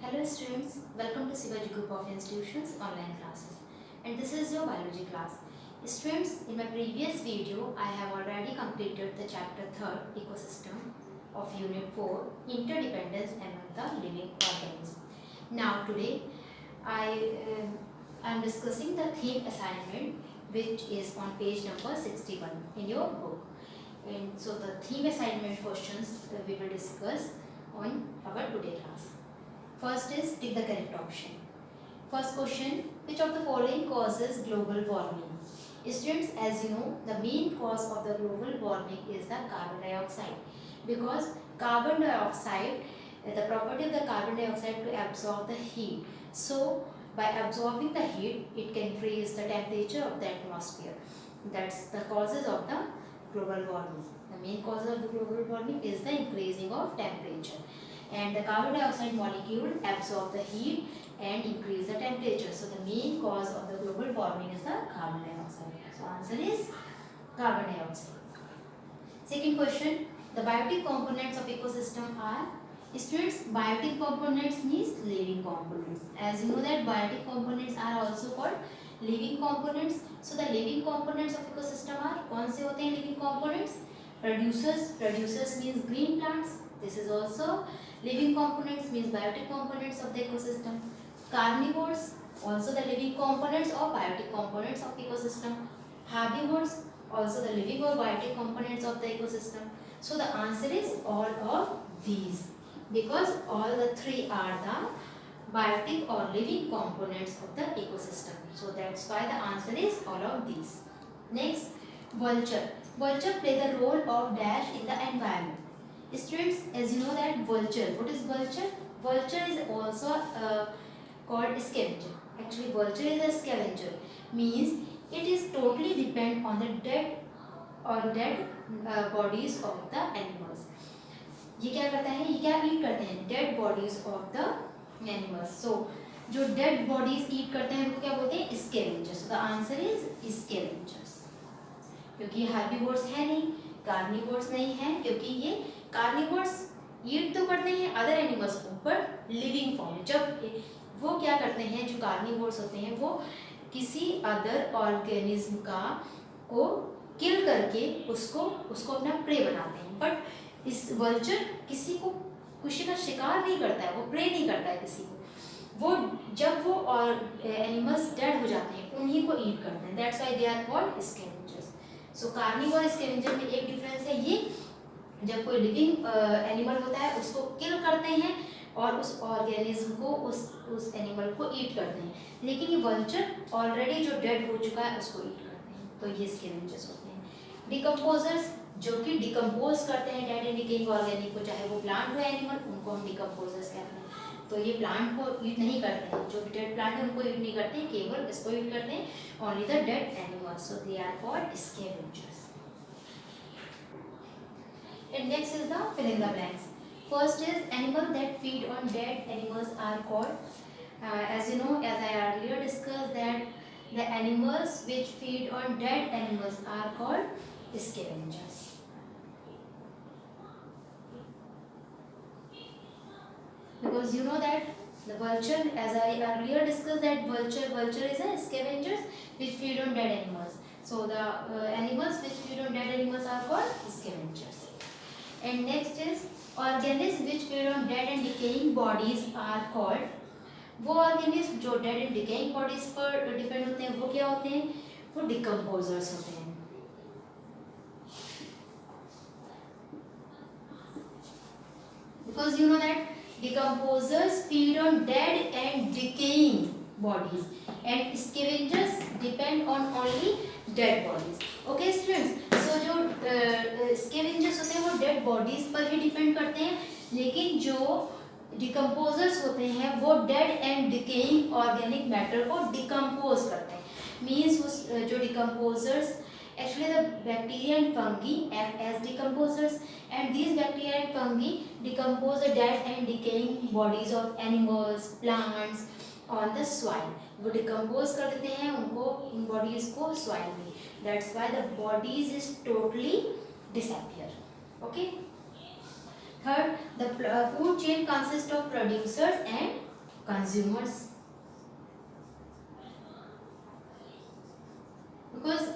Hello students, welcome to Sivaji Group of Institutions online classes, and this is your biology class. Students, in my previous video I have already completed the chapter 3rd ecosystem of unit 4 interdependence among the living organisms. Now today I am discussing the theme assignment which is on page number 61 in your book. And so the theme assignment questions we will discuss on our today class. First is tick the correct option. First question, which of the following causes global warming? Students, as you know, the main cause of the global warming is the carbon dioxide, because carbon dioxide, the property of the carbon dioxide to absorb the heat. So by absorbing the heat, it can increase the temperature of the atmosphere. That's the causes of the global warming. The main cause of the global warming is the increasing of temperature, and the carbon dioxide molecule absorb the heat and increase the temperature. So the main cause of the global warming is the carbon dioxide. So answer is carbon dioxide. Second question, the biotic components of ecosystem are. Students, biotic components means living components. As you know that biotic components are also called living components. So the living components of ecosystem are, कौन से होते हैं living components? Producers means green plants. This is also living components, means biotic components of the ecosystem. Carnivores, also the living components or biotic components of ecosystem. Herbivores, also the living or biotic components of the ecosystem. So the answer is all of these, because all the three are the biotic or living components of the ecosystem. So that's why the answer is all of these. Next, vulture. Vulture play the role of dash in the environment. Students, as you know that vulture, what is vulture? Vulture is also called scavenger. Actually, vulture is a scavenger, means it is totally depend on the dead bodies of the animals. ये क्या करता है, ये क्या eat करते हैं, dead bodies of the animals. So जो dead bodies ईट करते हैं उनको क्या बोलते हैं, scavengers. The answer is scavengers, क्योंकि ये हार्बीवोर्स है नहीं, कार्निवोर्स नहीं है, क्योंकि ये कार्निवोर्स ईट तो करते हैं अदर एनिमल्स को, बट लिविंग फॉर्म. जब वो क्या करते हैं, जो कार्निवोर्स होते हैं वो किसी अदर ऑर्गेनिज्म का को किल करके उसको अपना प्रे बनाते हैं. बट इस वल्चर किसी का शिकार नहीं करता है, वो प्रे नहीं करता है किसी को. वो जब वो और एनिमल्स डेड हो जाते हैं उन्हीं को ईट करते हैं. That's why they are called scavengers. So carnivore scavenger में एक डिफरेंस है, ये जब कोई लिविंग एनिमल होता है उसको किल करते हैं और उस ऑर्गेनिज्म को उस एनिमल को ईट करते हैं. लेकिन ये वल्चर ऑलरेडी जो डेड हो चुका है उसको ईट करते हैं. तो ये स्कैवेंजर्स होते हैं. डिकम्पोजर्स, जो कि डिकम्पोज करते हैं डेड एंड डिकेइंग ऑर्गेनिक को, चाहे वो प्लांट हो एनिमल, उनको हम डिकम्पोजर्स कहते हैं. तो ये प्लांट को ईट नहीं करते हैं, जो डेड प्लांट है उनको ईट नहीं करते हैं, केवल इसको ईट करते हैं, only the dead animals. So they are called scavengers. And next is the fill in the blanks. First is animal that feed on dead animals are called. As you know, as I earlier discussed, that the animals which feed on dead animals are called scavengers. Because you know that the vulture, as I earlier discussed, that vulture is a scavengers which feed on dead animals. So the animals which feed on dead animals are called scavengers. And next is organisms which feed on dead and decaying bodies are called. वो organisms जो dead and decaying bodies पर depend होते हैं वो क्या होते हैं, वो decomposers होते हैं. Because you know that decomposers feed on dead and decaying bodies and scavengers depend on only dead bodies. Okay students, so जो स्कैवेंजर्स होते हैं वो डेड बॉडीज पर ही डिपेंड करते हैं, लेकिन जो डिकम्पोजर्स होते हैं वो dead and decaying organic matter को डिकम्पोज करते हैं. मीन्स उस जो decomposers, actually the bacteria and fungi act as decomposers, and these bacteria and fungi decompose the dead and decaying bodies of animals, plants on the soil. वो decompose कर देते हैं उनको, इन बॉडीज को सॉइल में. That's why the bodies is totally disappear. Okay. Third, the food chain consists of producers and consumers, because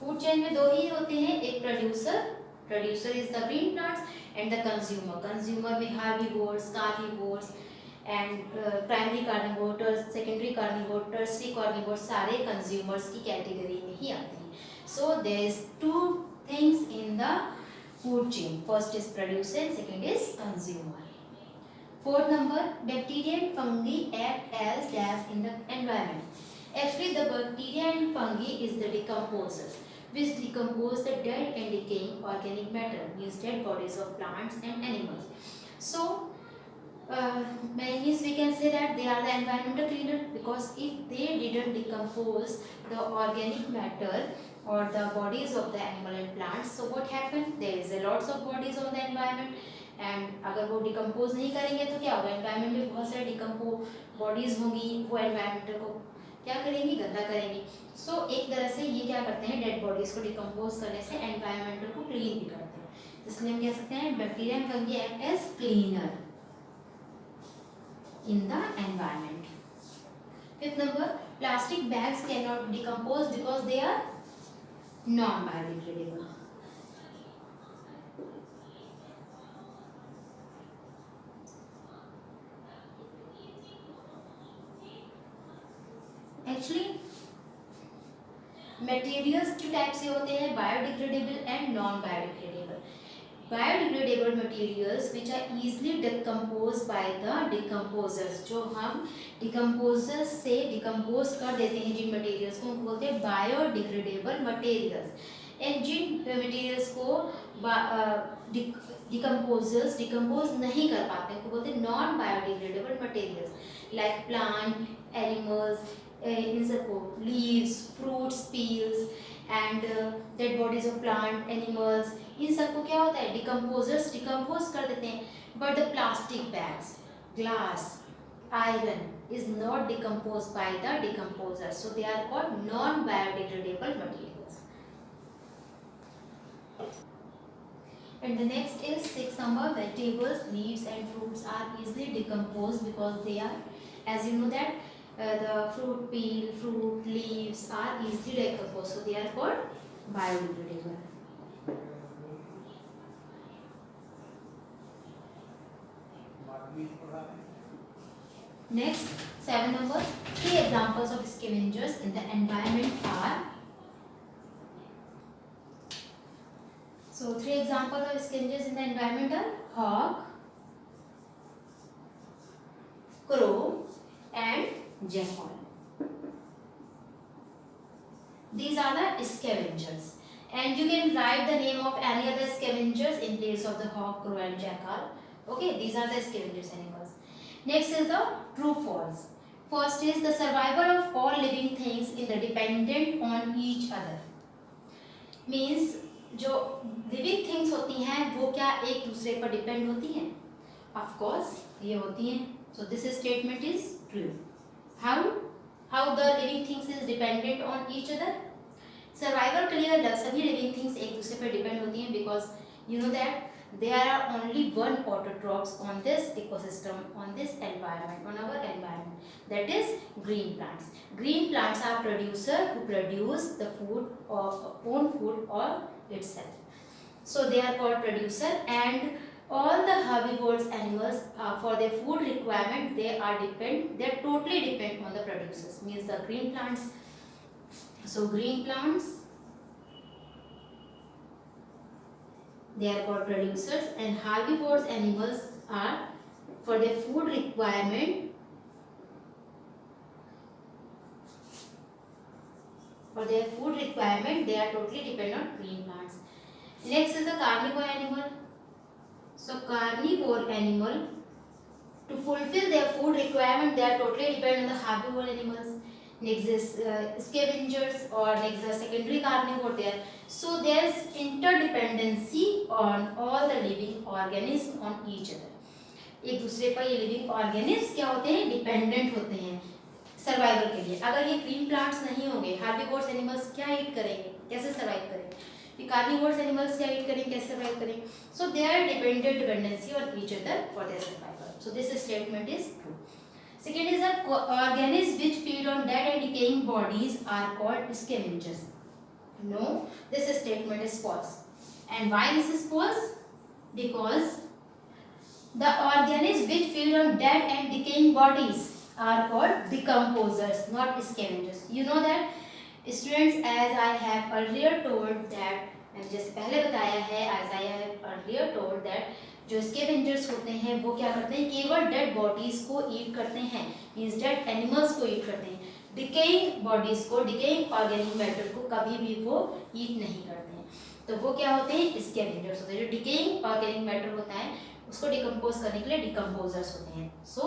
food chain में दो ही होते हैं, एक producer is the green plants and the consumer में herbivores, carnivores and primary carnivore, secondary carnivore, tertiary carnivore, सारे consumers की category में ही आते हैं. So there is two things in the food chain. First is producer, second is consumer. Fourth number, bacteria and fungi act as gas in the environment. Actually, the bacteria and fungi is the decomposers, which decompose the dead and decaying organic matter, means dead bodies of plants and animals. So, means we can say that they are the environmental cleaner, because if they didn't decompose the organic matter or the bodies of the animal and plants, so what happened? There is a lots of bodies on the environment. And अगर वो decompose नहीं करेंगे तो क्या होगा, environment में बहुत सारे डिकम्पोज बॉडीज होंगी, वो एनवायरनमेंट को क्या करेंगी, गंदा करेंगी. सो एक तरह से ये क्या करते हैं, डेड बॉडीज को डिकम्पोज करने से एनवायरनमेंट को क्लीन भी करते हैं. इसलिए हम कह सकते हैं bacteria and fungi act as cleaner in the environment. Fifth number, plastic bags can not decompose because they are non biodegradable. Actually materials two type से होते हैं, biodegradable and non biodegradable. Biodegradable materials which are easily decompose by the decomposers, जो हम decomposers से decompose कर देते हैं जिन materials को, उनको बोलते हैं बायोडिग्रेडेबल मटेरियल्स. एंड जिन मटेरियल्स को डिकम्पोजर्स डिकम्पोज नहीं कर पाते उनको बोलते हैं non biodegradable materials, like plant, animals, इन सबको leaves, fruits, peels and dead bodies of plant, animals, इन सबको क्या होता है, डिकम्पोजर्स डिकम्पोज कर देते हैं. But the plastic bags, glass, iron is not decompose by the decomposer, so they are called non biodegradable materials. And the next is sixth number, vegetables, leaves and fruits are easily decomposed because they are, as you know that the fruit peel, fruit leaves are easily decomposed, so they are called biodegradable. Next, seven number, three examples of scavengers in the environment are. So three examples of scavengers in the environment are hawk, crow and jackal. These are the scavengers, and you can write the name of any other scavengers in place of the hawk, crow and jackal. Okay, these are the scavengers animals. Next is the true false. First is the survival of all living things in the dependent on each other. Means जो living things होती हैं वो क्या एक दूसरे पर depend होती हैं? ऑफ कोर्स ये होती हैं. सो this statement is true. How the living things is dependent on each other. Survival के लिए सभी लिविंग थिंग्स एक दूसरे पर डिपेंड होती हैं, because you know that there are only one autotrophs on this ecosystem, on this environment, on our environment, that is green plants. Green plants are producer who produce the food or own food or itself, so they are called producer. And all the herbivores animals for their food requirement they totally depend on the producers, means the green plants. So green plants, they are called producers, and herbivores animals are for their food requirement. For their food requirement, they are totally dependent on green plants. Next is the carnivore animal. So carnivore animal, to fulfill their food requirement, they are totally dependent on the herbivore animals. Next is scavengers, or next the secondary carnivore there. So there is interdependency on all the living organisms on each other. एक दूसरे पर ये living organism क्या होते हैं, dependent होते हैं survival के लिए. अगर ये ग्रीन प्लांट्स नहीं होंगे, हार्बिवोर्स एनिमल्स क्या ईट करेंगे, कैसे सर्वाइव करेंगे? कार्निवोर्स एनिमल्स क्या ईट करेंगे, कैसे सर्वाइव करेंगे? So they are dependency on each other for their survival. So this statement is true. Second is the organisms which feed on dead and decaying bodies are called scavengers. No, this statement is false. And why this is false? Because the organisms which feed on dead and decaying bodies are called decomposers, not scavengers. You know that students, as I have earlier told that, मैंने जैसे पहले बताया है, as I have earlier told that जो scavengers होते हैं वो क्या करते हैं, केवल डेड बॉडीज को ईट करते हैं, मीन्स डेड एनिमल्स को ईट करते हैं, डिकेइंग बॉडीज को, डिकेइंग ऑर्गेनिक मैटर को कभी भी वो ईट नहीं करते हैं। तो वो क्या होते हैं, स्केवेंजर्स होते हैं। जो डिकेइंग ऑर्गेनिक मैटर होता है उसको डिकम्पोज करने के लिए डिकम्पोजर्स होते हैं। सो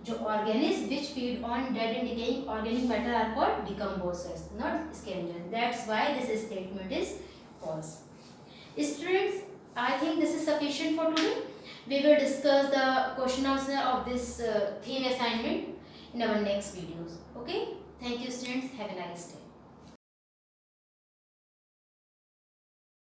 जो organism which feed on dead and decaying organic matter are called decomposers, not scavengers. That's why this statement is false. Students, I think this is sufficient for today. We will discuss the question answer of this theme assignment in our next videos. Okay? Thank you, students. Have a nice day.